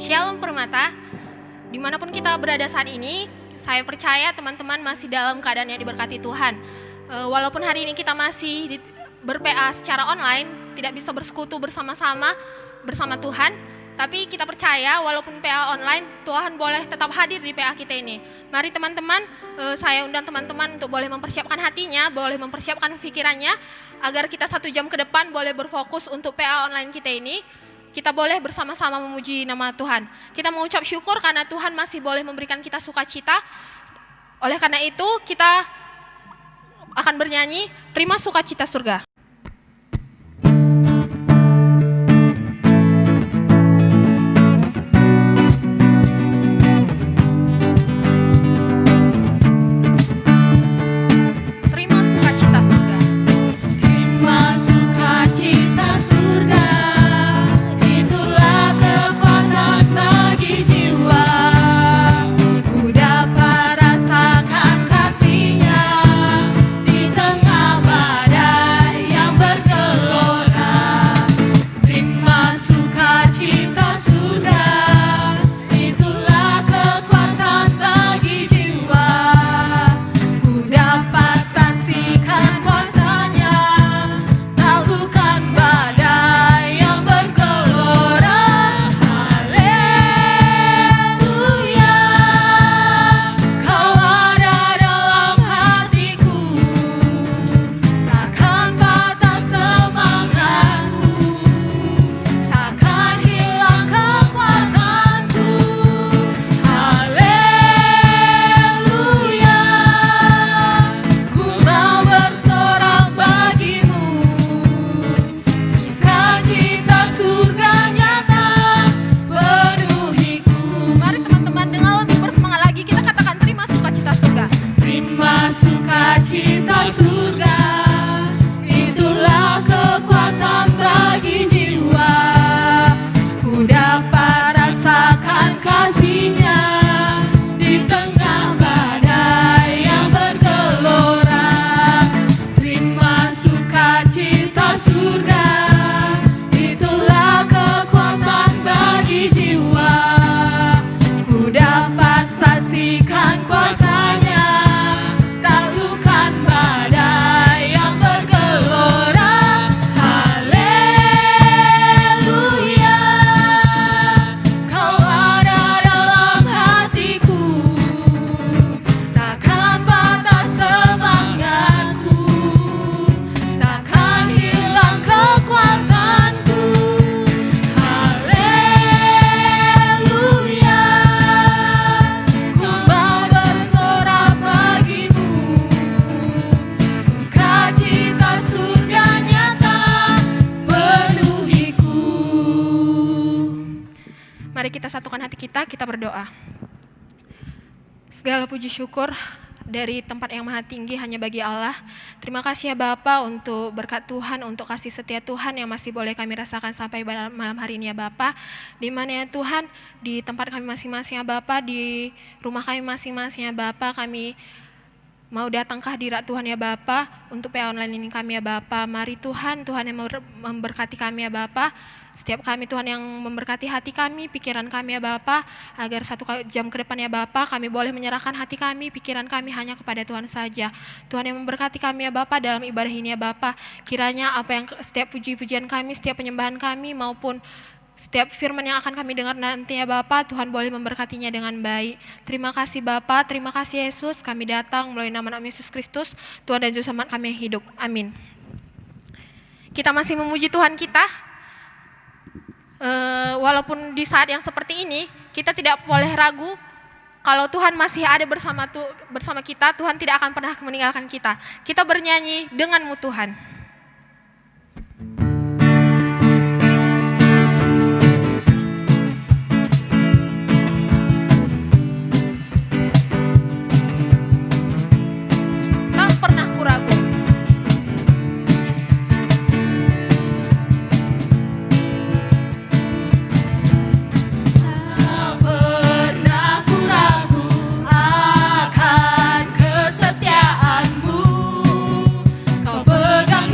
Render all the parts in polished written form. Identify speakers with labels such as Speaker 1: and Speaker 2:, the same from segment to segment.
Speaker 1: Shalom Permata, dimanapun kita berada saat ini, saya percaya teman-teman masih dalam keadaan yang diberkati Tuhan. Walaupun hari ini kita masih ber-PA secara online, tidak bisa bersekutu bersama-sama bersama Tuhan, tapi kita percaya walaupun PA online, Tuhan boleh tetap hadir di PA kita ini. Mari teman-teman, saya undang teman-teman untuk boleh mempersiapkan hatinya, boleh mempersiapkan pikirannya, agar kita 1 jam ke depan boleh berfokus untuk PA online kita ini. Kita boleh bersama-sama memuji nama Tuhan. Kita mengucap syukur karena Tuhan masih boleh memberikan kita sukacita. Oleh karena itu, kita akan bernyanyi, terima sukacita surga. Satukan hati kita berdoa. Segala puji syukur dari tempat yang maha tinggi hanya bagi Allah. Terima kasih ya Bapa untuk berkat Tuhan, untuk kasih setia Tuhan yang masih boleh kami rasakan sampai malam hari ini ya Bapa. Di mana ya Tuhan, di tempat kami masing-masing ya Bapa, di rumah kami masing-masing ya Bapa, kami mau datang ke hadirat Tuhan ya Bapa untuk PA online ini kami ya Bapa. Mari Tuhan yang memberkati kami ya Bapa. Setiap kami Tuhan yang memberkati hati kami, pikiran kami ya Bapa, agar 1 jam ke depan ya Bapa, kami boleh menyerahkan hati kami, pikiran kami hanya kepada Tuhan saja. Tuhan yang memberkati kami ya Bapa dalam ibadah ini ya Bapa. Kiranya apa yang setiap puji-pujian kami, setiap penyembahan kami maupun setiap firman yang akan kami dengar nanti ya Bapa, Tuhan boleh memberkatinya dengan baik. Terima kasih Bapa, terima kasih Yesus, kami datang melalui nama Yesus Kristus, Tuhan dan Juru Selamat kami yang hidup. Amin. Kita masih memuji Tuhan kita. Walaupun di saat yang seperti ini, kita tidak boleh ragu kalau Tuhan masih ada bersama kita, Tuhan tidak akan pernah meninggalkan kita. Kita bernyanyi denganmu Tuhan.
Speaker 2: Akan kesetiaanmu, kau pegang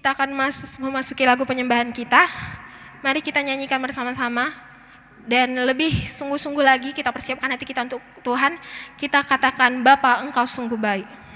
Speaker 1: Kita akan memasuki lagu penyembahan kita. Mari kita nyanyikan bersama-sama. Dan lebih sungguh-sungguh lagi kita persiapkan hati kita untuk Tuhan. Kita katakan, Bapa, Engkau sungguh baik.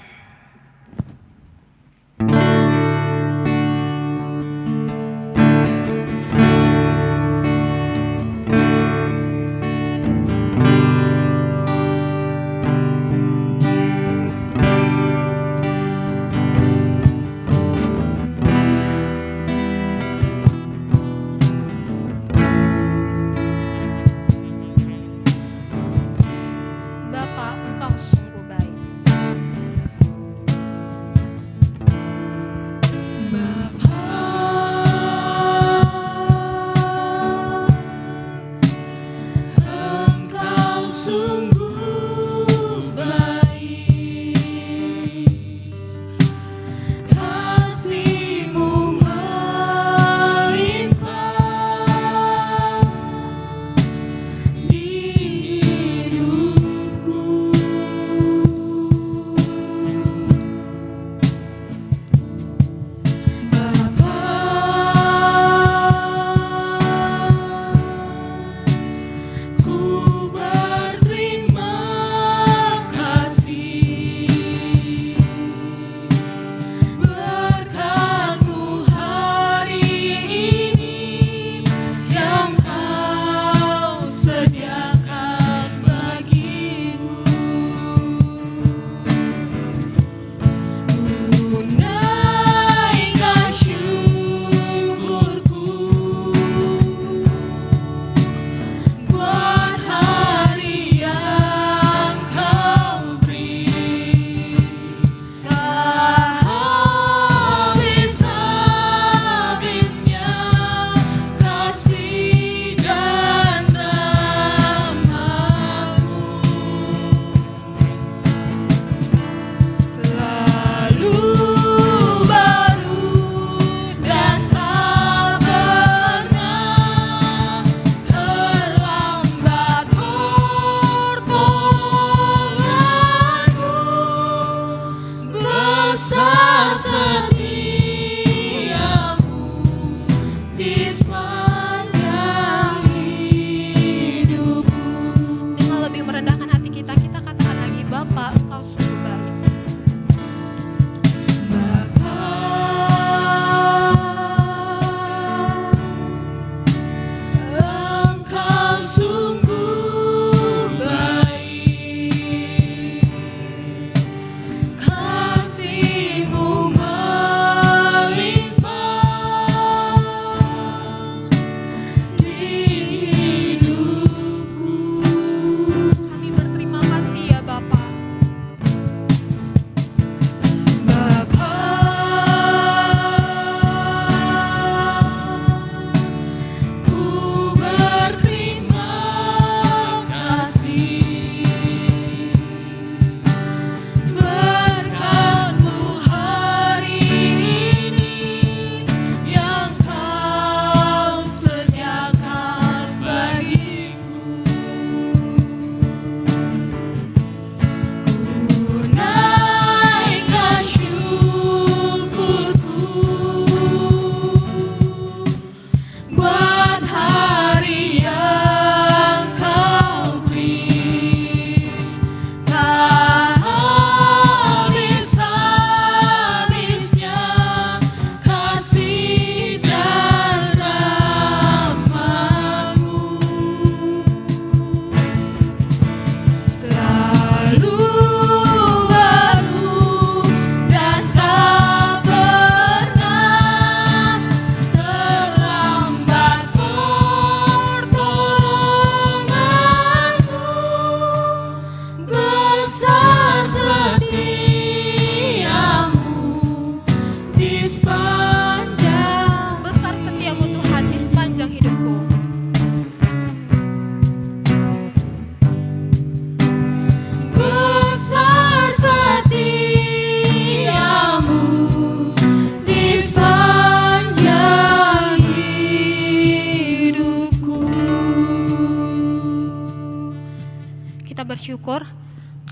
Speaker 1: bersyukur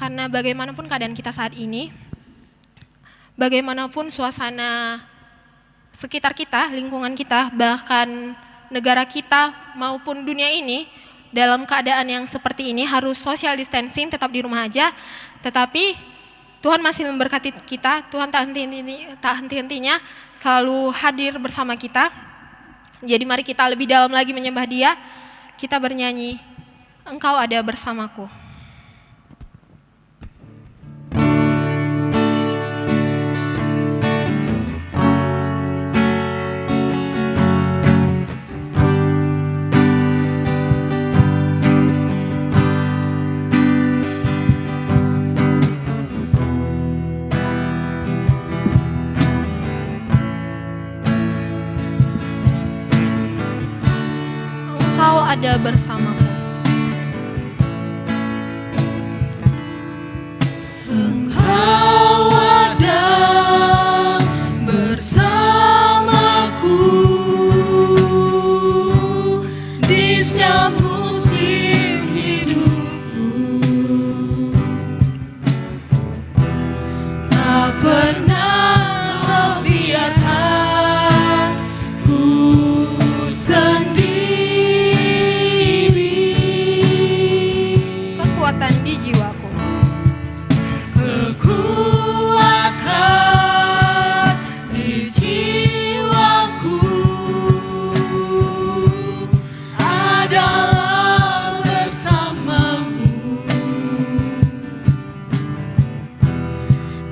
Speaker 1: karena bagaimanapun keadaan kita saat ini, bagaimanapun suasana sekitar kita, lingkungan kita, bahkan negara kita maupun dunia ini dalam keadaan yang seperti ini harus social distancing, tetap di rumah aja, tetapi Tuhan masih memberkati kita. Tuhan tak henti-hentinya selalu hadir bersama kita. Jadi mari kita lebih dalam lagi menyembah Dia. Kita bernyanyi, Engkau ada bersamaku. Engkau ada bersamaku.
Speaker 2: Engkau ada bersamaku di setiap musim hidupku. Tak pernah kau biarkan ku sendiri.
Speaker 1: Kekuatan di jiwaku.
Speaker 2: Kekuatan di jiwaku adalah bersamamu.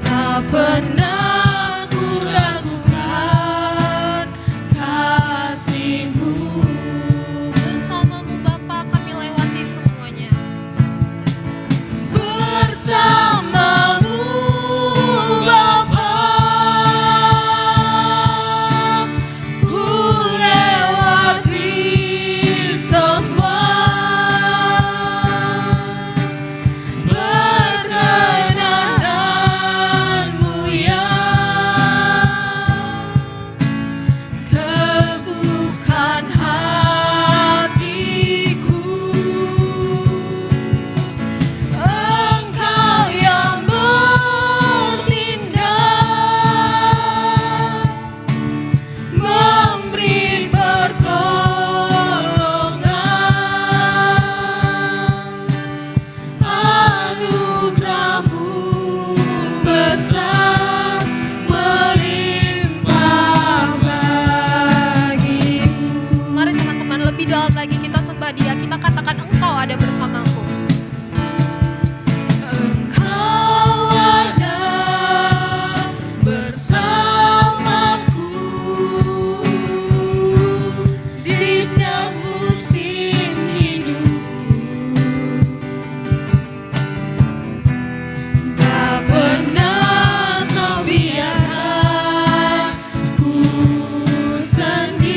Speaker 2: Tak pernah ku ragukan kasih-Mu.
Speaker 1: Bersamamu Bapa kami lewati semuanya.
Speaker 2: Bersamamu Bapa, ku lewati semua. Perkenananmu yang teguhkan hatiku. Engkau yang bertindak, memberi pertolongan. Anugerah-Mu besar melimpah bagiku.
Speaker 1: Mari teman-teman lebih dalam lagi kita sembah Dia. Kita katakan Engkau ada bersamaku.
Speaker 2: Engkau ada bersamaku di setiap musim hidupku. Tak pernah kau biarkan ku sendiri.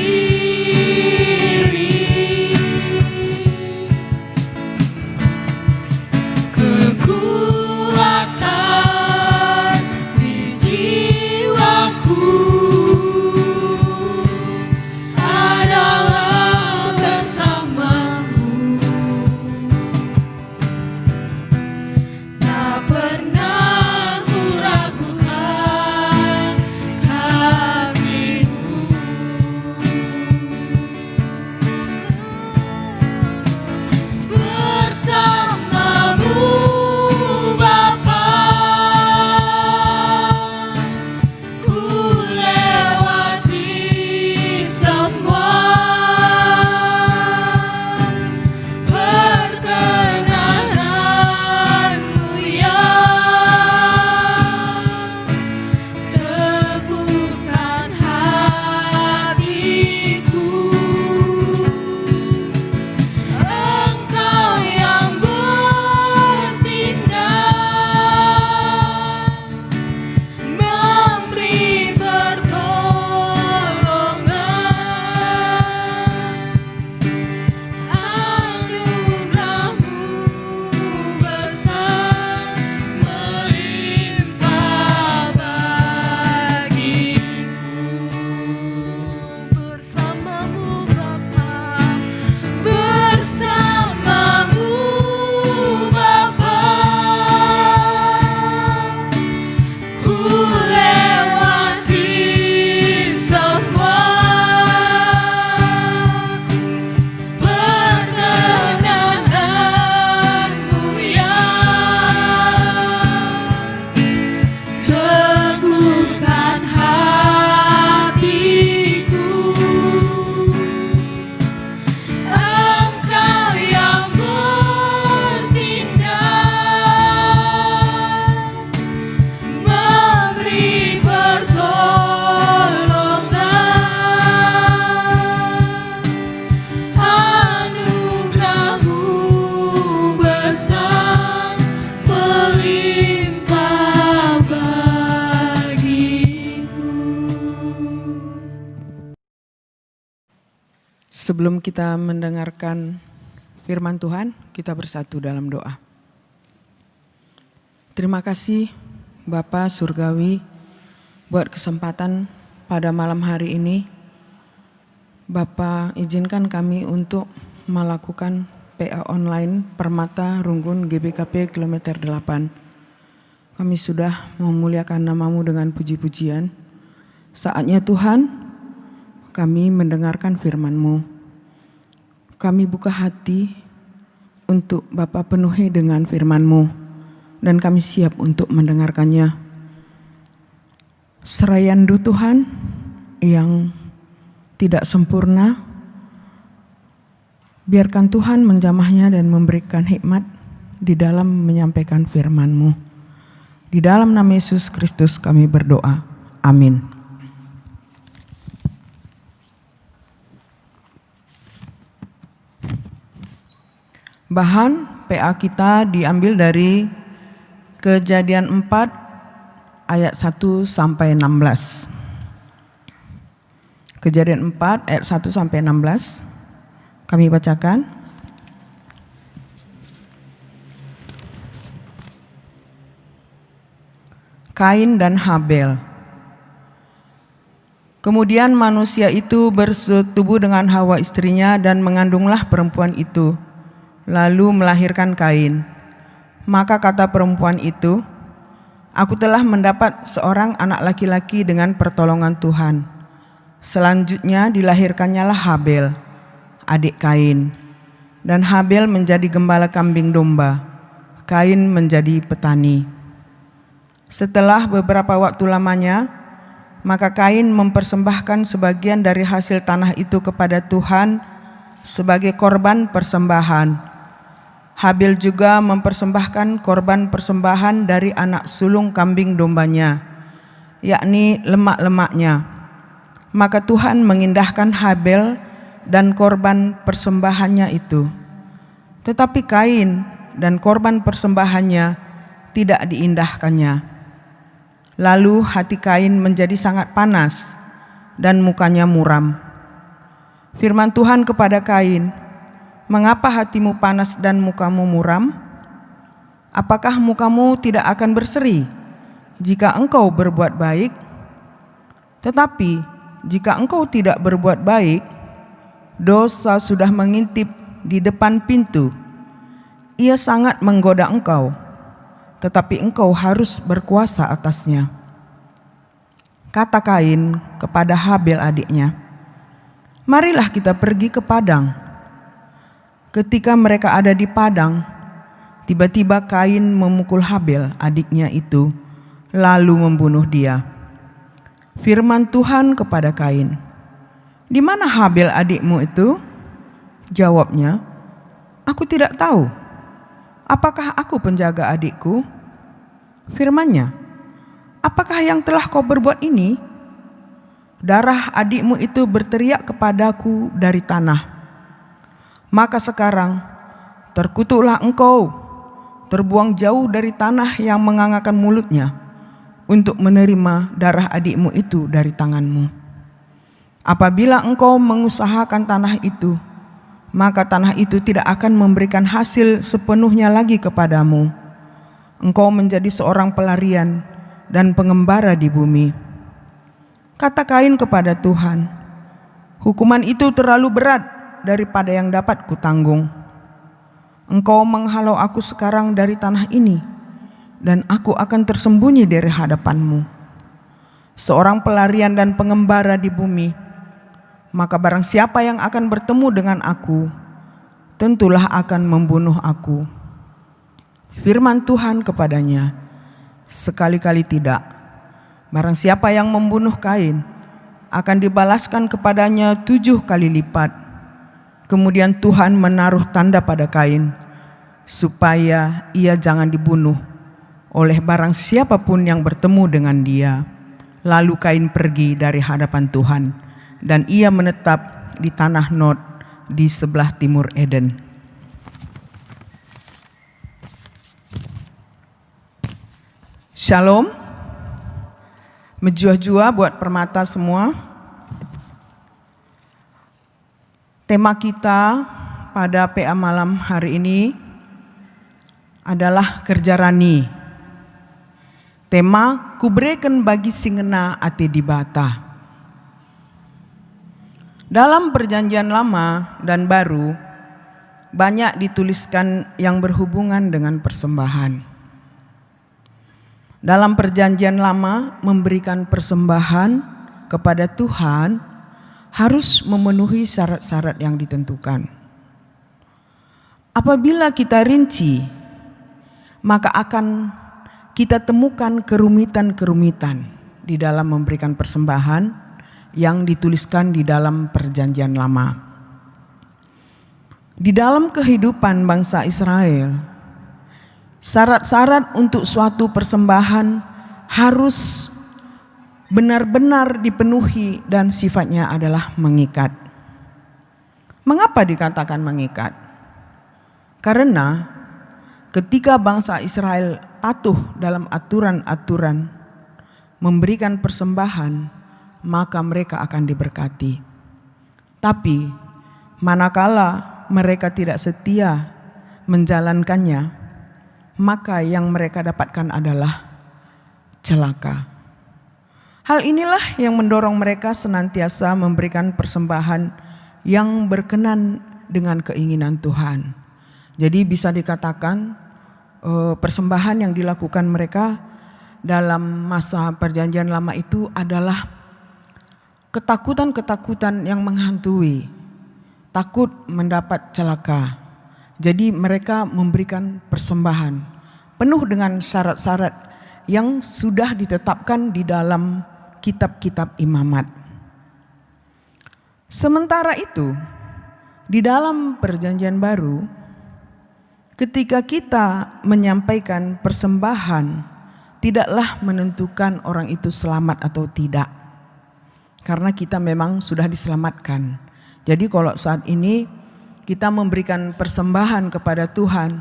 Speaker 3: Sebelum kita mendengarkan firman Tuhan, kita bersatu dalam doa. Terima kasih Bapa Surgawi buat kesempatan pada malam hari ini. Bapa, izinkan kami untuk melakukan PA online Permata Runggun GBKP kilometer 8. Kami sudah memuliakan nama-Mu dengan puji-pujian. Saatnya Tuhan, kami mendengarkan firman-Mu. Kami buka hati untuk Bapa penuhi dengan firman-Mu, dan kami siap untuk mendengarkannya. Serayandu Tuhan yang tidak sempurna, biarkan Tuhan menjamahnya dan memberikan hikmat di dalam menyampaikan firman-Mu. Di dalam nama Yesus Kristus kami berdoa. Amin. Bahan PA kita diambil dari Kejadian 4 ayat 1 sampai 16. Kejadian 4 ayat 1 sampai 16. Kami bacakan. Kain dan Habel. Kemudian manusia itu bersetubuh dengan Hawa istrinya dan mengandunglah perempuan itu, lalu melahirkan Kain. Maka kata perempuan itu, "Aku telah mendapat seorang anak laki-laki dengan pertolongan Tuhan." Selanjutnya dilahirkannya lah Habel, adik Kain. Dan Habel menjadi gembala kambing domba, Kain menjadi petani. Setelah beberapa waktu lamanya, maka Kain mempersembahkan sebagian dari hasil tanah itu kepada Tuhan sebagai korban persembahan. Habel juga mempersembahkan korban persembahan dari anak sulung kambing dombanya, yakni lemak-lemaknya. Maka Tuhan mengindahkan Habel dan korban persembahannya itu. Tetapi Kain dan korban persembahannya tidak diindahkannya. Lalu hati Kain menjadi sangat panas dan mukanya muram. Firman Tuhan kepada Kain, "Mengapa hatimu panas dan mukamu muram? Apakah mukamu tidak akan berseri jika engkau berbuat baik? Tetapi jika engkau tidak berbuat baik, dosa sudah mengintip di depan pintu. Ia sangat menggoda engkau, tetapi engkau harus berkuasa atasnya." Kata Kain kepada Habel adiknya, "Marilah kita pergi ke padang." Ketika mereka ada di padang, tiba-tiba Kain memukul Habel adiknya itu, lalu membunuh dia. Firman Tuhan kepada Kain, "Di mana Habel adikmu itu?" Jawabnya, "Aku tidak tahu. Apakah aku penjaga adikku?" Firman-Nya, "Apakah yang telah kau berbuat ini? Darah adikmu itu berteriak kepadaku dari tanah. Maka sekarang terkutuklah engkau, terbuang jauh dari tanah yang mengangakan mulutnya, untuk menerima darah adikmu itu dari tanganmu. Apabila engkau mengusahakan tanah itu, maka tanah itu tidak akan memberikan hasil sepenuhnya lagi kepadamu. Engkau menjadi seorang pelarian dan pengembara di bumi." Kata Kain kepada Tuhan, "Hukuman itu terlalu berat daripada yang dapat kutanggung. Engkau menghalau aku sekarang dari tanah ini, dan aku akan tersembunyi dari hadapan-Mu. Seorang pelarian dan pengembara di bumi, maka barang siapa yang akan bertemu dengan aku, tentulah akan membunuh aku." Firman Tuhan kepadanya, "Sekali-kali tidak. Barang siapa yang membunuh Kain, akan dibalaskan kepadanya 7 kali lipat." Kemudian Tuhan menaruh tanda pada Kain, supaya ia jangan dibunuh oleh barang siapapun yang bertemu dengan dia. Lalu Kain pergi dari hadapan Tuhan, dan ia menetap di tanah Nod di sebelah timur Eden. Shalom. Menjua-jua buat permata semua. Tema kita pada PA malam hari ini adalah kerja rani. Tema kubreken bagi singena ate dibata. Dalam perjanjian lama dan baru banyak dituliskan yang berhubungan dengan persembahan. Dalam perjanjian lama memberikan persembahan kepada Tuhan harus memenuhi syarat-syarat yang ditentukan. Apabila kita rinci, maka akan kita temukan kerumitan-kerumitan di dalam memberikan persembahan yang dituliskan di dalam perjanjian lama. Di dalam kehidupan bangsa Israel, syarat-syarat untuk suatu persembahan harus benar-benar dipenuhi dan sifatnya adalah mengikat. Mengapa dikatakan mengikat? Karena ketika bangsa Israel patuh dalam aturan-aturan memberikan persembahan, maka mereka akan diberkati. Tapi manakala mereka tidak setia menjalankannya, maka yang mereka dapatkan adalah celaka. Hal inilah yang mendorong mereka senantiasa memberikan persembahan yang berkenan dengan keinginan Tuhan. Jadi bisa dikatakan persembahan yang dilakukan mereka dalam masa perjanjian lama itu adalah ketakutan-ketakutan yang menghantui, takut mendapat celaka. Jadi mereka memberikan persembahan penuh dengan syarat-syarat yang sudah ditetapkan di dalam kitab-kitab imamat. Sementara itu, di dalam perjanjian baru, ketika kita menyampaikan persembahan, tidaklah menentukan orang itu selamat atau tidak. Karena kita memang sudah diselamatkan. Jadi kalau saat ini kita memberikan persembahan kepada Tuhan,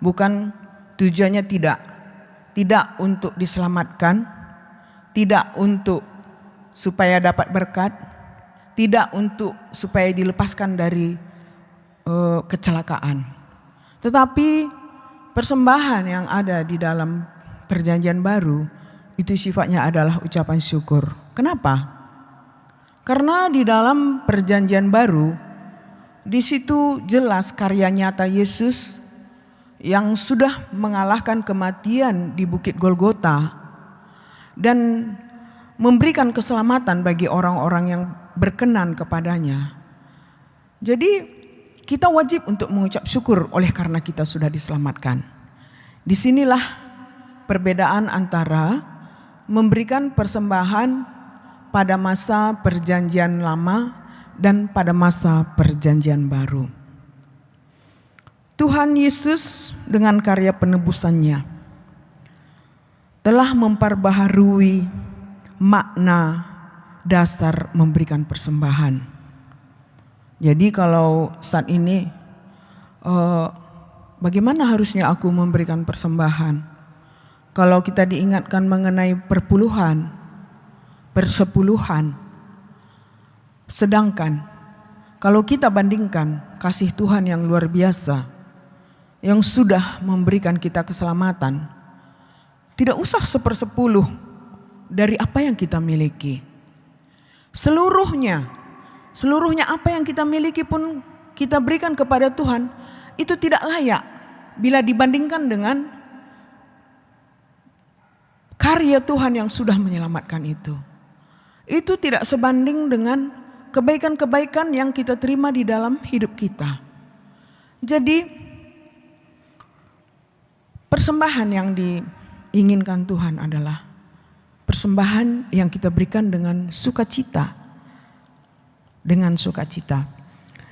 Speaker 3: bukan tujuannya tidak untuk diselamatkan, tidak untuk supaya dapat berkat, tidak untuk supaya dilepaskan dari kecelakaan. Tetapi persembahan yang ada di dalam perjanjian baru itu sifatnya adalah ucapan syukur. Kenapa? Karena di dalam perjanjian baru di situ jelas karya nyata Yesus yang sudah mengalahkan kematian di Bukit Golgota dan memberikan keselamatan bagi orang-orang yang berkenan kepadanya. Jadi kita wajib untuk mengucap syukur oleh karena kita sudah diselamatkan. Disinilah perbedaan antara memberikan persembahan pada masa perjanjian lama dan pada masa perjanjian baru. Tuhan Yesus dengan karya penebusannya telah memperbaharui makna dasar memberikan persembahan. Jadi kalau saat ini bagaimana harusnya aku memberikan persembahan? Kalau kita diingatkan mengenai perpuluhan, persepuluhan, sedangkan kalau kita bandingkan kasih Tuhan yang luar biasa yang sudah memberikan kita keselamatan, tidak usah 1/10 dari apa yang kita miliki. Seluruhnya apa yang kita miliki pun kita berikan kepada Tuhan, itu tidak layak bila dibandingkan dengan karya Tuhan yang sudah menyelamatkan itu. Itu tidak sebanding dengan kebaikan-kebaikan yang kita terima di dalam hidup kita. Jadi persembahan yang diinginkan Tuhan adalah persembahan yang kita berikan dengan sukacita. Dengan sukacita.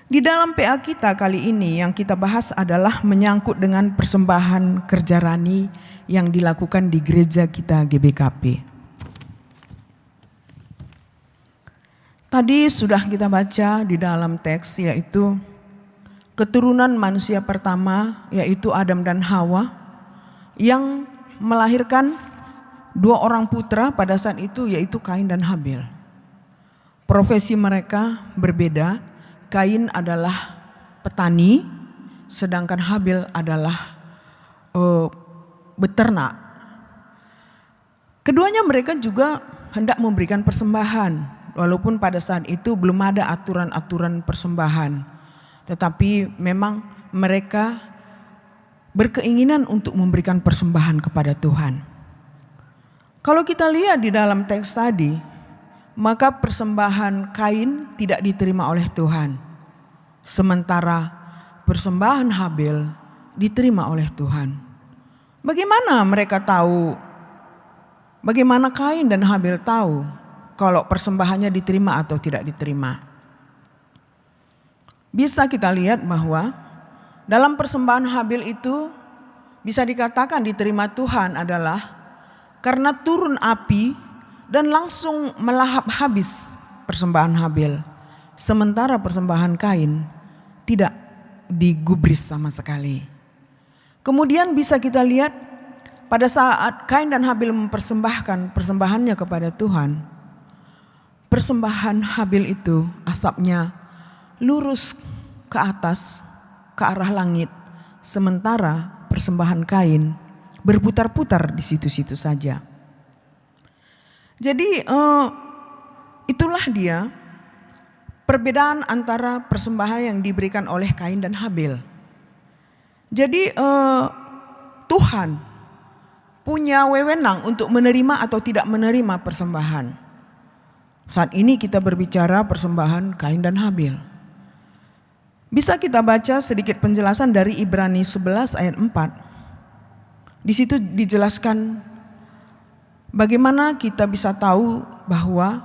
Speaker 3: Di dalam PA kita kali ini yang kita bahas adalah menyangkut dengan persembahan kerja rani yang dilakukan di gereja kita GBKP. Tadi sudah kita baca di dalam teks yaitu keturunan manusia pertama yaitu Adam dan Hawa yang melahirkan 2 orang putra pada saat itu yaitu Kain dan Habil. Profesi mereka berbeda Kain adalah petani, sedangkan Habil adalah beternak. Keduanya mereka juga hendak memberikan persembahan, walaupun pada saat itu belum ada aturan-aturan persembahan. Tetapi memang mereka berkeinginan untuk memberikan persembahan kepada Tuhan. Kalau kita lihat di dalam teks tadi, maka persembahan Kain tidak diterima oleh Tuhan. Sementara persembahan Habil diterima oleh Tuhan. Bagaimana mereka tahu? Bagaimana Kain dan Habil tahu kalau persembahannya diterima atau tidak diterima? Bisa kita lihat bahwa dalam persembahan Habil itu bisa dikatakan diterima Tuhan adalah karena turun api dan langsung melahap habis persembahan Habil. Sementara persembahan Kain tidak digubris sama sekali. Kemudian bisa kita lihat pada saat Kain dan Habil mempersembahkan persembahannya kepada Tuhan, persembahan Habil itu asapnya lurus ke atas, ke arah langit. Sementara persembahan Kain berputar-putar di situ-situ saja. Jadi itulah dia perbedaan antara persembahan yang diberikan oleh Kain dan Habil. Jadi Tuhan punya wewenang untuk menerima atau tidak menerima persembahan. Saat ini kita berbicara persembahan Kain dan Habil. Bisa kita baca sedikit penjelasan dari Ibrani 11 ayat 4. Di situ dijelaskan bagaimana kita bisa tahu bahwa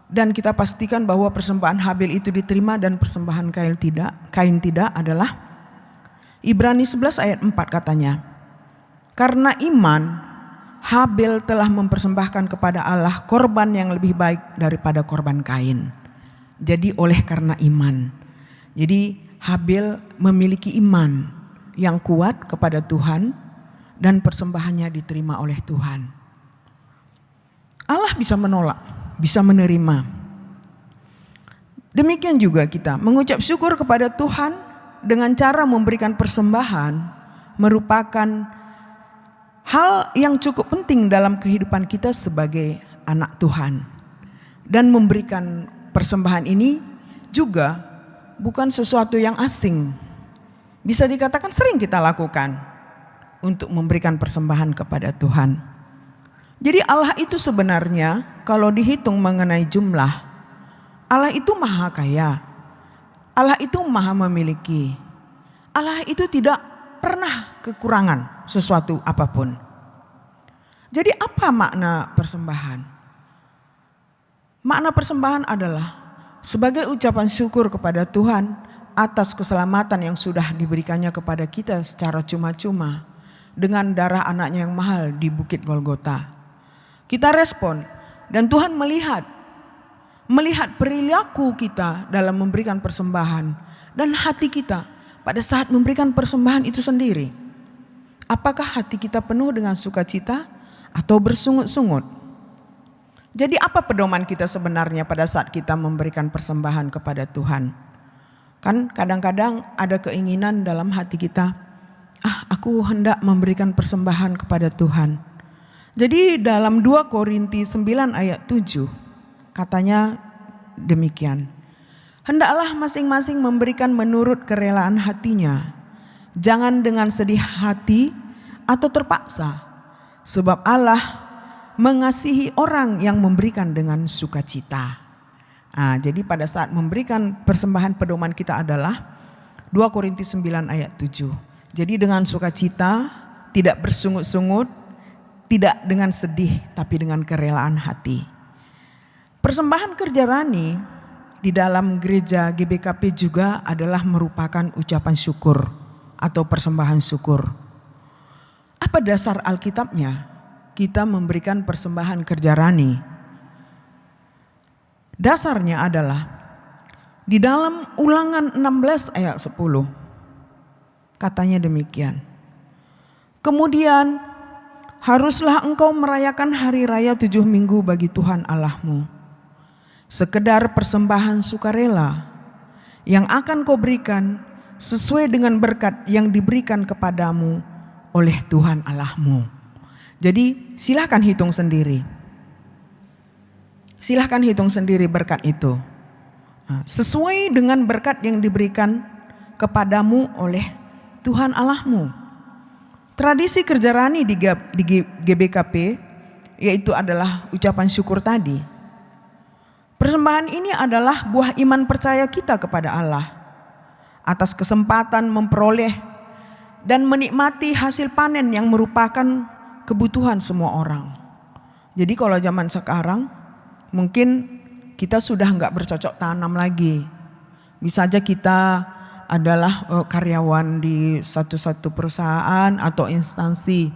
Speaker 3: dan kita pastikan bahwa persembahan Habil itu diterima dan persembahan Kain tidak adalah Ibrani 11 ayat 4 katanya. Karena iman Habil telah mempersembahkan kepada Allah korban yang lebih baik daripada korban Kain. Jadi oleh karena iman. Jadi Habil memiliki iman yang kuat kepada Tuhan dan persembahannya diterima oleh Tuhan. Allah bisa menolak, bisa menerima. Demikian juga kita mengucap syukur kepada Tuhan dengan cara memberikan persembahan merupakan hal yang cukup penting dalam kehidupan kita sebagai anak Tuhan. Dan memberikan persembahan ini juga bukan sesuatu yang asing. Bisa dikatakan sering kita lakukan untuk memberikan persembahan kepada Tuhan. Jadi Allah itu sebenarnya kalau dihitung mengenai jumlah, Allah itu maha kaya. Allah itu maha memiliki. Allah itu tidak pernah kekurangan sesuatu apapun. Jadi apa makna persembahan? Makna persembahan adalah sebagai ucapan syukur kepada Tuhan atas keselamatan yang sudah diberikannya kepada kita secara cuma-cuma dengan darah anaknya yang mahal di Bukit Golgota. Kita respon dan Tuhan melihat perilaku kita dalam memberikan persembahan dan hati kita pada saat memberikan persembahan itu sendiri. Apakah hati kita penuh dengan sukacita atau bersungut-sungut? Jadi apa pedoman kita sebenarnya pada saat kita memberikan persembahan kepada Tuhan? Kan kadang-kadang ada keinginan dalam hati kita, aku hendak memberikan persembahan kepada Tuhan. Jadi dalam 2 Korinti 9 ayat 7 katanya demikian. Hendaklah masing-masing memberikan menurut kerelaan hatinya. Jangan dengan sedih hati atau terpaksa. Sebab Allah mengasihi orang yang memberikan dengan sukacita. Jadi pada saat memberikan persembahan pedoman kita adalah 2 Korinti 9 ayat 7. Jadi dengan sukacita, tidak bersungut-sungut, tidak dengan sedih, tapi dengan kerelaan hati. Persembahan kerja rani di dalam gereja GBKP juga adalah merupakan ucapan syukur atau persembahan syukur. Apa dasar Alkitabnya? Kita memberikan persembahan kerja rani. Dasarnya adalah di dalam Ulangan 16 ayat 10. Katanya demikian. Kemudian haruslah engkau merayakan hari raya 7 minggu bagi Tuhan Allahmu. Sekedar persembahan sukarela yang akan kau berikan sesuai dengan berkat yang diberikan kepadamu oleh Tuhan Allahmu. Jadi silahkan hitung sendiri. Silahkan hitung sendiri berkat itu. Sesuai dengan berkat yang diberikan kepadamu oleh Tuhan Allahmu. Tradisi kerja rani di GBKP yaitu adalah ucapan syukur tadi. Persembahan ini adalah buah iman percaya kita kepada Allah atas kesempatan memperoleh dan menikmati hasil panen yang merupakan kebutuhan semua orang. Jadi kalau zaman sekarang mungkin kita sudah nggak bercocok tanam lagi. Bisa aja kita adalah karyawan di satu perusahaan atau instansi.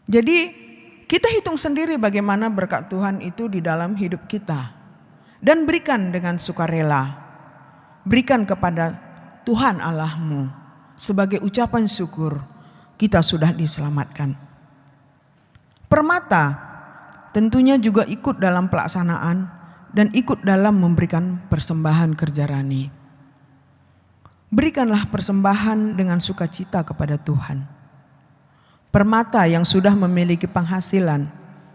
Speaker 3: Jadi kita hitung sendiri bagaimana berkat Tuhan itu di dalam hidup kita. Dan berikan dengan sukarela. Berikan kepada Tuhan Allahmu sebagai ucapan syukur kita sudah diselamatkan. Permata tentunya juga ikut dalam pelaksanaan dan ikut dalam memberikan persembahan kerja rani. Berikanlah persembahan dengan sukacita kepada Tuhan. Permata yang sudah memiliki penghasilan,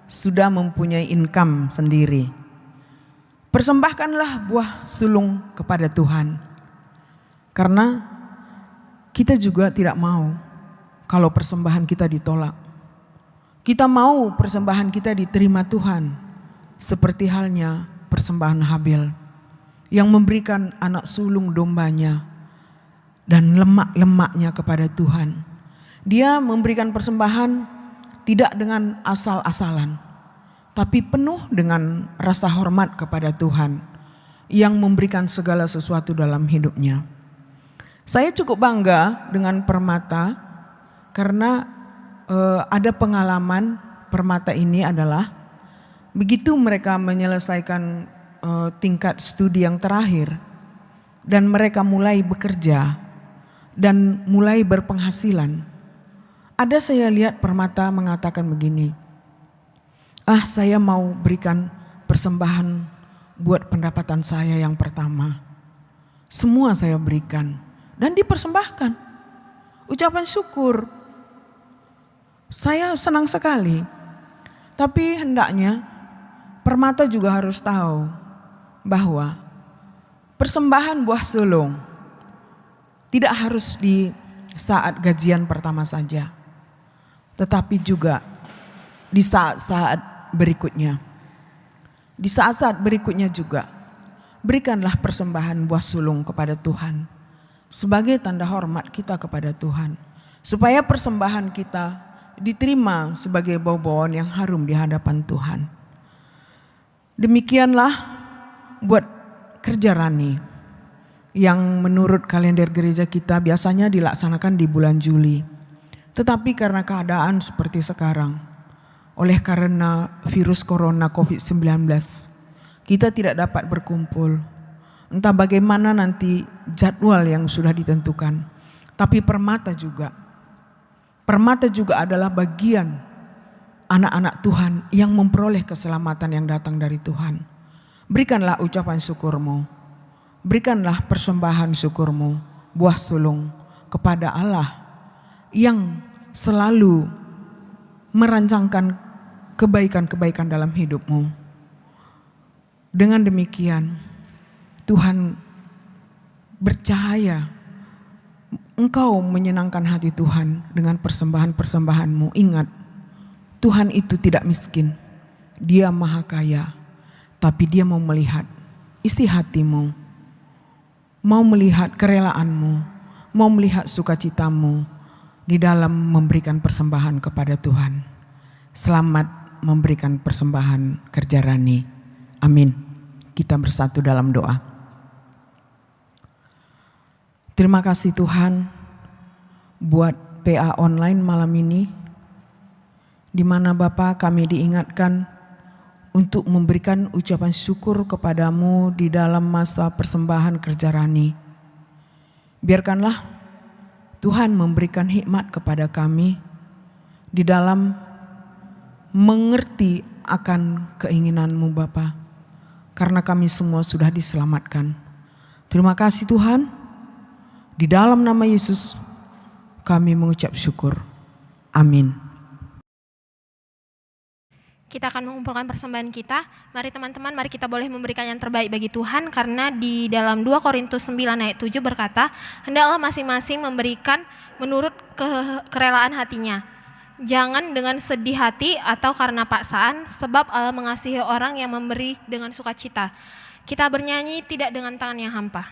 Speaker 3: sudah mempunyai income sendiri. Persembahkanlah buah sulung kepada Tuhan. Karena kita juga tidak mau kalau persembahan kita ditolak. Kita mau persembahan kita diterima Tuhan. Seperti halnya persembahan Habil yang memberikan anak sulung dombanya dan lemak-lemaknya kepada Tuhan. Dia memberikan persembahan tidak dengan asal-asalan, tapi penuh dengan rasa hormat kepada Tuhan yang memberikan segala sesuatu dalam hidupnya. Saya cukup bangga dengan Permata karena ada pengalaman Permata ini adalah begitu mereka menyelesaikan tingkat studi yang terakhir dan mereka mulai bekerja dan mulai berpenghasilan. Ada saya lihat Permata mengatakan begini, saya mau berikan persembahan buat pendapatan saya yang pertama. Semua saya berikan dan dipersembahkan. Ucapan syukur. Saya senang sekali. Tapi hendaknya Permata juga harus tahu bahwa persembahan buah sulung tidak harus di saat gajian pertama saja, tetapi juga di saat-saat berikutnya. Di saat-saat berikutnya juga berikanlah persembahan buah sulung kepada Tuhan sebagai tanda hormat kita kepada Tuhan, supaya persembahan kita diterima sebagai bau-bauan yang harum di hadapan Tuhan. Demikianlah buat kerja rani yang menurut kalender gereja kita biasanya dilaksanakan di bulan Juli. Tetapi karena keadaan seperti sekarang, oleh karena virus corona COVID-19, kita tidak dapat berkumpul. Entah bagaimana nanti jadwal yang sudah ditentukan. Tapi Permata juga adalah bagian anak-anak Tuhan yang memperoleh keselamatan yang datang dari Tuhan. Berikanlah ucapan syukurmu. Berikanlah persembahan syukurmu, buah sulung kepada Allah yang selalu merancangkan kebaikan-kebaikan dalam hidupmu. Dengan demikian, Tuhan bercahaya. Engkau menyenangkan hati Tuhan dengan persembahan-persembahanmu. Ingat, Tuhan itu tidak miskin. Dia maha kaya. Tapi dia mau melihat isi hatimu. Mau melihat kerelaanmu. Mau melihat sukacitamu di dalam memberikan persembahan kepada Tuhan. Selamat memberikan persembahan kerja rani. Amin. Kita bersatu dalam doa. Terima kasih Tuhan buat PA online malam ini, di mana Bapa kami diingatkan untuk memberikan ucapan syukur kepadamu di dalam masa persembahan kerja rani. Biarkanlah Tuhan memberikan hikmat kepada kami di dalam mengerti akan keinginan-Mu Bapa, karena kami semua sudah diselamatkan. Terima kasih Tuhan. Di dalam nama Yesus kami mengucap syukur. Amin.
Speaker 1: Kita akan mengumpulkan persembahan kita. Mari teman-teman, mari kita boleh memberikan yang terbaik bagi Tuhan, karena di dalam 2 Korintus 9 ayat 7 berkata, hendaklah masing-masing memberikan menurut kerelaan hatinya. Jangan dengan sedih hati atau karena paksaan, sebab Allah mengasihi orang yang memberi dengan sukacita. Kita bernyanyi tidak dengan tangan yang hampa.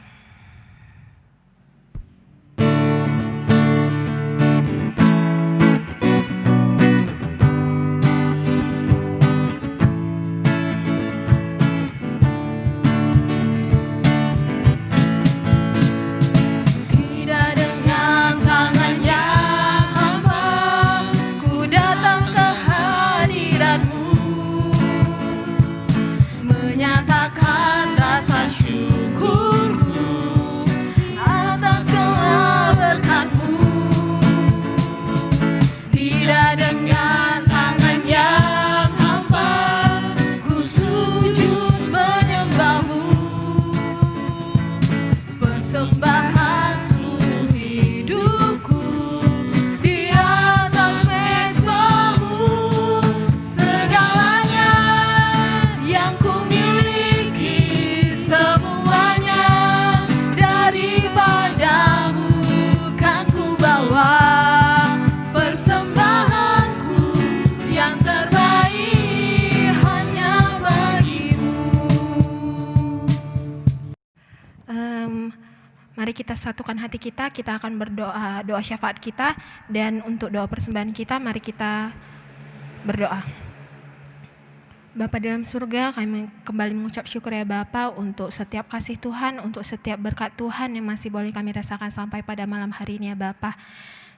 Speaker 2: Menyatakan rasa syukurku atas segala berkat-Mu. Tidak dengan tangan yang hampa, ku sujud menyembah-Mu. Persembahan seluruh hidupku di atas mezbah-Mu. Segalanya yang ku semuanya daripadamu kan ku bawa, persembahanku yang terbaik hanya bagi-Mu.
Speaker 1: Mari kita satukan hati kita akan berdoa, doa syafaat kita, dan untuk doa persembahan kita mari kita berdoa. Bapa dalam surga, kami kembali mengucap syukur ya Bapa untuk setiap kasih Tuhan, untuk setiap berkat Tuhan yang masih boleh kami rasakan sampai pada malam hari ini ya Bapa.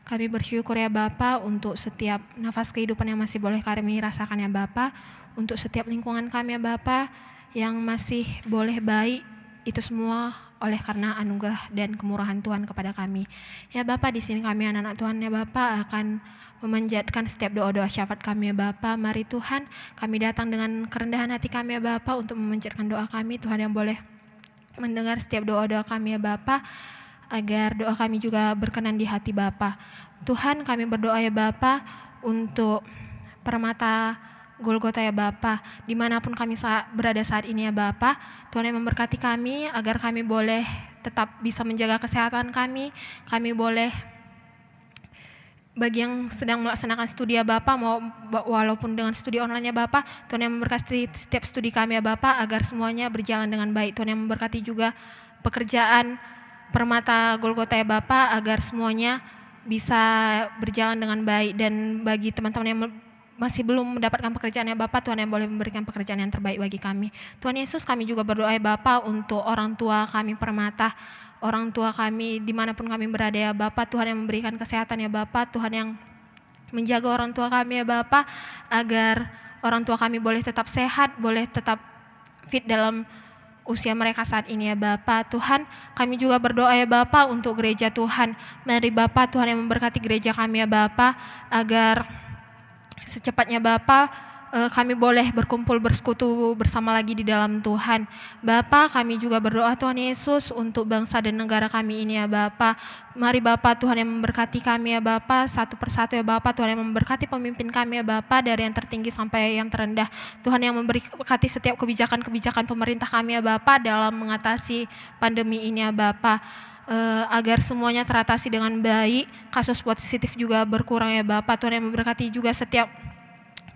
Speaker 1: Kami bersyukur ya Bapa untuk setiap nafas kehidupan yang masih boleh kami rasakan ya Bapa, untuk setiap lingkungan kami ya Bapa yang masih boleh baik, itu semua oleh karena anugerah dan kemurahan Tuhan kepada kami. Ya Bapa, di sini kami anak-anak Tuhan ya Bapa akan memanjatkan setiap doa-doa syafaat kami ya Bapa. Mari Tuhan, kami datang dengan kerendahan hati kami ya Bapa untuk memanjatkan doa kami. Tuhan yang boleh mendengar setiap doa-doa kami ya Bapa, agar doa kami juga berkenan di hati Bapa. Tuhan, kami berdoa ya Bapa untuk permata Golgota ya Bapa, dimanapun kami berada saat ini ya Bapa. Tuhan yang memberkati kami agar kami boleh tetap bisa menjaga kesehatan kami boleh bagi yang sedang melaksanakan studi ya Bapak, walaupun dengan studi online ya Bapak, Tuhan yang memberkati setiap studi kami ya Bapak, agar semuanya berjalan dengan baik. Tuhan yang memberkati juga pekerjaan Permata Golgota ya Bapak, agar semuanya bisa berjalan dengan baik. Dan bagi teman-teman yang masih belum mendapatkan pekerjaan ya Bapak, Tuhan yang boleh memberikan pekerjaan yang terbaik bagi kami. Tuhan Yesus, kami juga berdoa ya Bapak untuk orang tua kami Permata, orang tua kami dimanapun kami berada ya Bapak. Tuhan yang memberikan kesehatan ya Bapak, Tuhan yang menjaga orang tua kami ya Bapak, agar orang tua kami boleh tetap sehat, boleh tetap fit dalam usia mereka saat ini ya Bapak. Tuhan, kami juga berdoa ya Bapak untuk gereja Tuhan. Mari Bapak, Tuhan yang memberkati gereja kami ya Bapak, agar secepatnya Bapak kami boleh berkumpul bersekutu bersama lagi di dalam Tuhan. Bapa, kami juga berdoa Tuhan Yesus untuk bangsa dan negara kami ini ya Bapa. Mari Bapa, Tuhan yang memberkati kami ya Bapa, satu persatu ya Bapa. Tuhan yang memberkati pemimpin kami ya Bapa, dari yang tertinggi sampai yang terendah. Tuhan yang memberkati setiap kebijakan-kebijakan pemerintah kami ya Bapa dalam mengatasi pandemi ini ya Bapa. Agar semuanya teratasi dengan baik, kasus positif juga berkurang ya Bapa. Tuhan yang memberkati juga setiap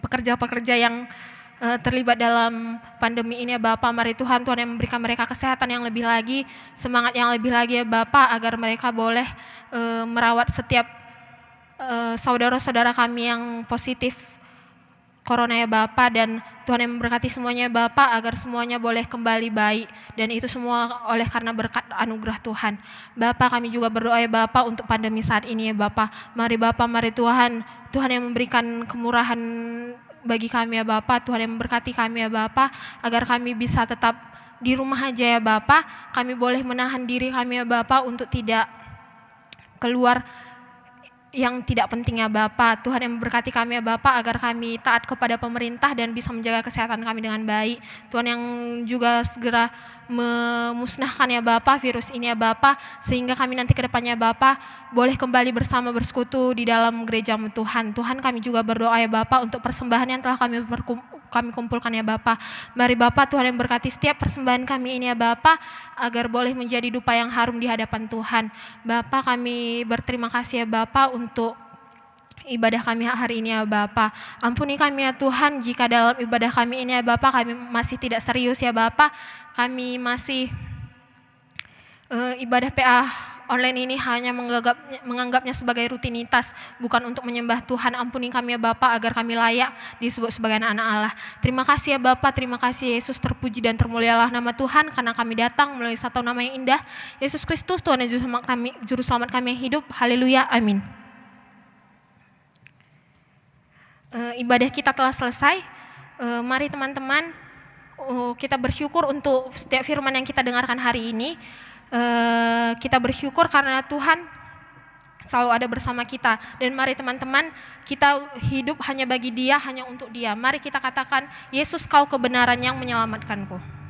Speaker 1: pekerja-pekerja yang terlibat dalam pandemi ini ya Bapak. Mari Tuhan, Tuhan yang memberikan mereka kesehatan yang lebih lagi, semangat yang lebih lagi ya Bapak, agar mereka boleh merawat setiap saudara-saudara kami yang positif Corona ya Bapak. Dan Tuhan yang memberkati semuanya ya Bapak, agar semuanya boleh kembali baik, dan itu semua oleh karena berkat anugerah Tuhan. Bapak, kami juga berdoa ya Bapak untuk pandemi saat ini ya Bapak. Mari Bapak, mari Tuhan, Tuhan yang memberikan kemurahan bagi kami ya Bapak, Tuhan yang memberkati kami ya Bapak, agar kami bisa tetap di rumah aja ya Bapak. Kami boleh menahan diri kami ya Bapak untuk tidak keluar yang tidak penting ya Bapa. Tuhan yang memberkati kami ya Bapa, agar kami taat kepada pemerintah dan bisa menjaga kesehatan kami dengan baik. Tuhan yang juga segera memusnahkan ya Bapa virus ini ya Bapa, sehingga kami nanti ke depannya Bapa boleh kembali bersama bersekutu di dalam gereja-Mu Tuhan. Tuhan, kami juga berdoa ya Bapa untuk persembahan yang telah kami kumpulkan ya Bapa. Mari Bapa, Tuhan yang berkati setiap persembahan kami ini ya Bapa, agar boleh menjadi dupa yang harum di hadapan Tuhan. Bapa, kami berterima kasih ya Bapa untuk ibadah kami hari ini ya Bapa. Ampuni kami ya Tuhan jika dalam ibadah kami ini ya Bapa kami masih tidak serius ya Bapa. Kami masih ibadah PA online ini hanya menganggapnya sebagai rutinitas, bukan untuk menyembah Tuhan. Ampuni kami ya Bapa agar kami layak disebut sebagai anak-anak Allah. Terima kasih ya Bapa, terima kasih Yesus, terpuji dan termulialah nama Tuhan karena kami datang melalui satu nama yang indah, Yesus Kristus, Tuhan dan Juru Selamat kami yang hidup. Haleluya, amin. Ibadah kita telah selesai. Mari teman-teman, kita bersyukur untuk setiap firman yang kita dengarkan hari ini. Kita bersyukur karena Tuhan selalu ada bersama kita. Dan mari teman-teman, kita hidup hanya bagi Dia, hanya untuk Dia. Mari kita katakan, Yesus, Kau kebenaran yang menyelamatkanku.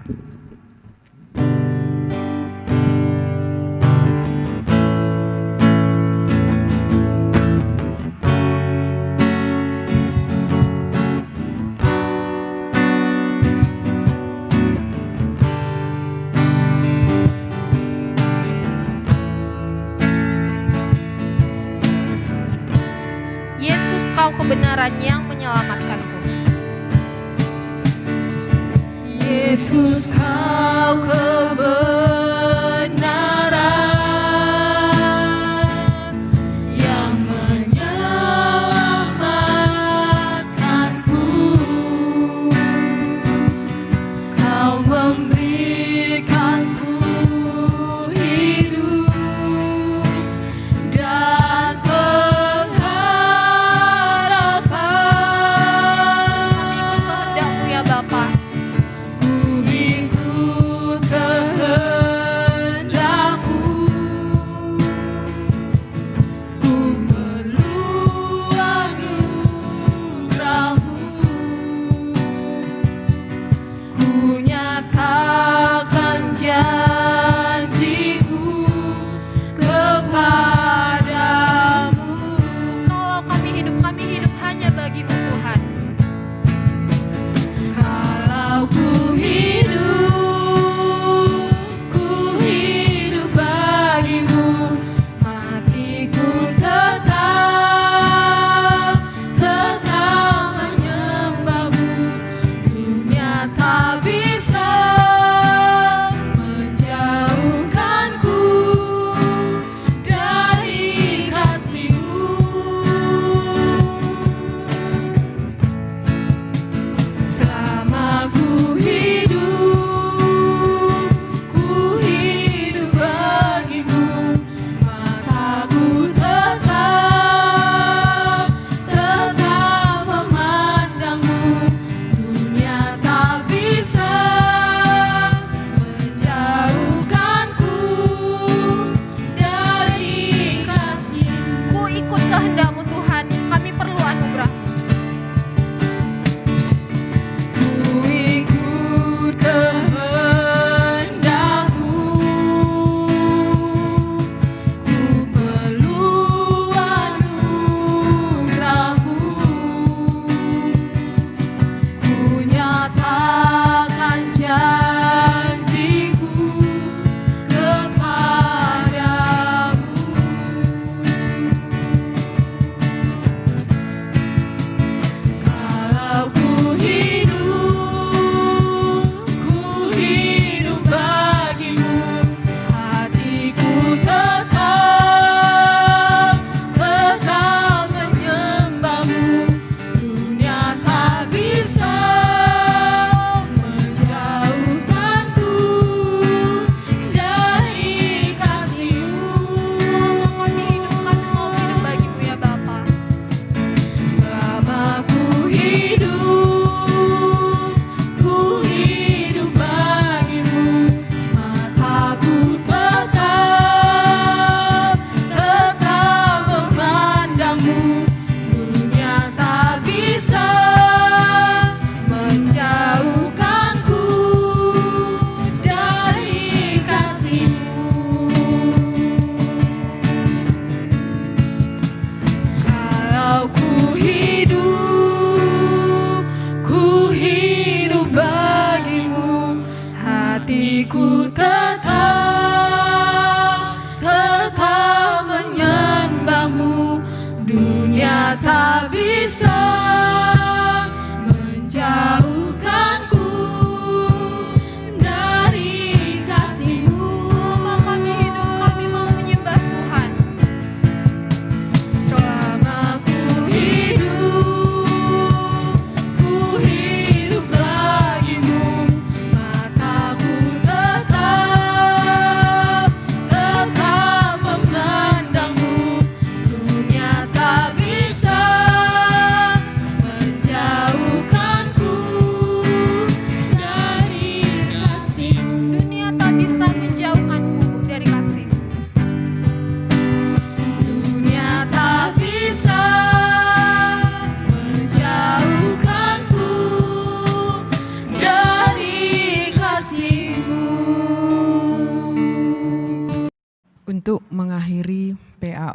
Speaker 1: Kau kebenaran yang menyelamatkanku.
Speaker 2: Yesus, Kau kebenaran yang menyelamatkanku. Kau memberikanku hidup dan
Speaker 1: Bapa,
Speaker 2: ku ikut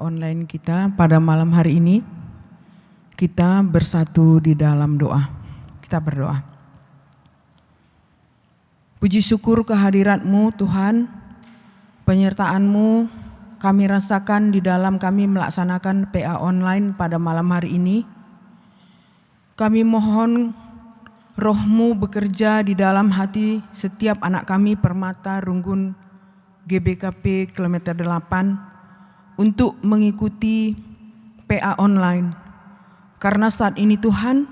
Speaker 3: online kita pada malam hari ini, kita bersatu di dalam doa. Kita berdoa. Puji syukur kehadirat-Mu Tuhan, penyertaan-Mu kami rasakan di dalam kami melaksanakan PA online pada malam hari ini. Kami mohon Roh-Mu bekerja di dalam hati setiap anak kami Permata Runggun GBKP Kilometer 8 untuk mengikuti PA online. Karena saat ini Tuhan,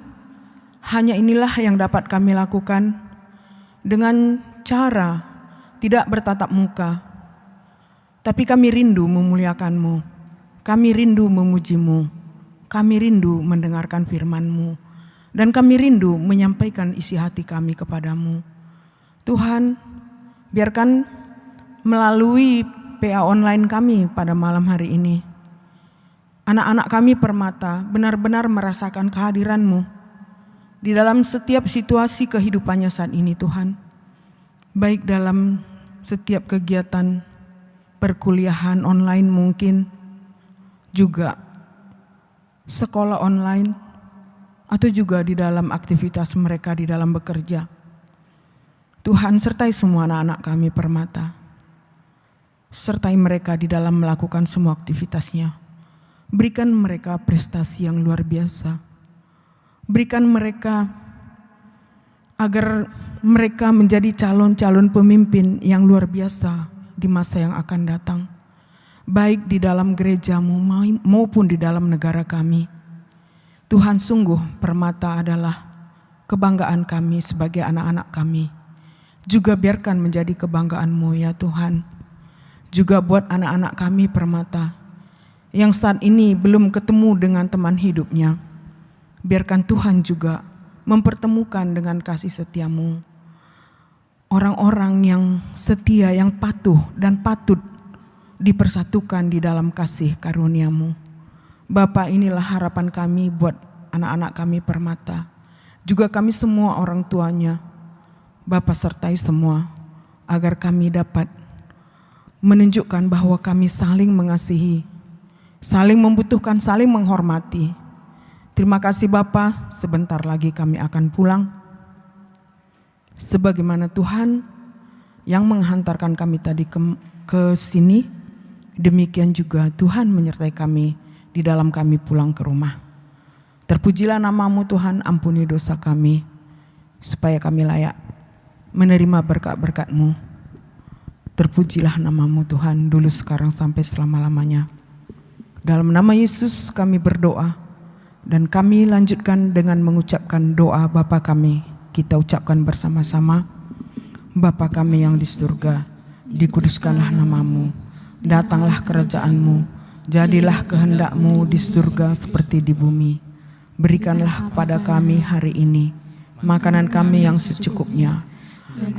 Speaker 3: hanya inilah yang dapat kami lakukan dengan cara tidak bertatap muka. Tapi kami rindu memuliakan-Mu, kami rindu memuji-Mu, kami rindu mendengarkan firman-Mu, dan kami rindu menyampaikan isi hati kami kepadamu. Tuhan, biarkan melalui PA online kami pada malam hari ini, anak-anak kami Permata benar-benar merasakan kehadiran-Mu di dalam setiap situasi kehidupannya saat ini Tuhan. Baik dalam setiap kegiatan perkuliahan online mungkin, juga sekolah online, atau juga di dalam aktivitas mereka di dalam bekerja. Tuhan, sertai semua anak-anak kami Permata. Sertai mereka di dalam melakukan semua aktivitasnya. Berikan mereka prestasi yang luar biasa. Berikan mereka agar mereka menjadi calon-calon pemimpin yang luar biasa di masa yang akan datang. Baik di dalam gereja-Mu maupun di dalam negara kami. Tuhan, sungguh Permata adalah kebanggaan kami sebagai anak-anak kami. Juga biarkan menjadi kebanggaan-Mu ya Tuhan. Juga buat anak-anak kami Permata yang saat ini belum ketemu dengan teman hidupnya. Biarkan Tuhan juga mempertemukan dengan kasih setia-Mu orang-orang yang setia, yang patuh dan patut dipersatukan di dalam kasih karunia-Mu. Bapa, inilah harapan kami buat anak-anak kami Permata, juga kami semua orang tuanya. Bapa, sertai semua agar kami dapat menunjukkan bahwa kami saling mengasihi, saling membutuhkan, saling menghormati. Terima kasih Bapa, sebentar lagi kami akan pulang. Sebagaimana Tuhan yang menghantarkan kami tadi ke sini, demikian juga Tuhan menyertai kami di dalam kami pulang ke rumah. Terpujilah nama-Mu Tuhan, ampuni dosa kami, supaya kami layak menerima berkat-berkat-Mu. Terpujilah nama-Mu Tuhan, dulu sekarang sampai selama-lamanya. Dalam nama Yesus kami berdoa, dan kami lanjutkan dengan mengucapkan doa Bapa kami. Kita ucapkan bersama-sama. Bapa kami yang di surga, dikuduskanlah nama-Mu, datanglah kerajaan-Mu, jadilah kehendak-Mu di surga seperti di bumi. Berikanlah kepada kami hari ini makanan kami yang secukupnya.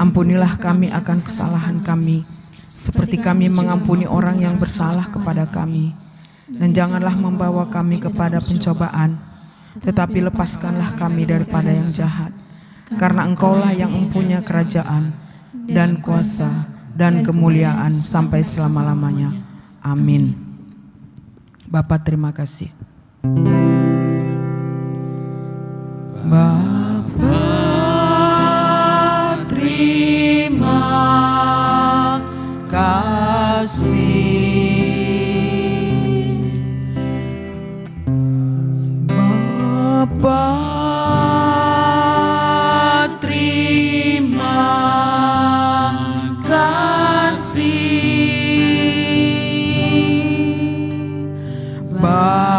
Speaker 3: Ampunilah kami akan kesalahan kami, seperti kami mengampuni orang yang bersalah kepada kami. Dan janganlah membawa kami kepada pencobaan, tetapi lepaskanlah kami daripada yang jahat. Karena Engkaulah yang mempunyai kerajaan dan kuasa dan kemuliaan sampai selama-lamanya. Amin. Bapa, terima kasih. Bapa, terima kasih. Bapa, terima kasih. Bapa,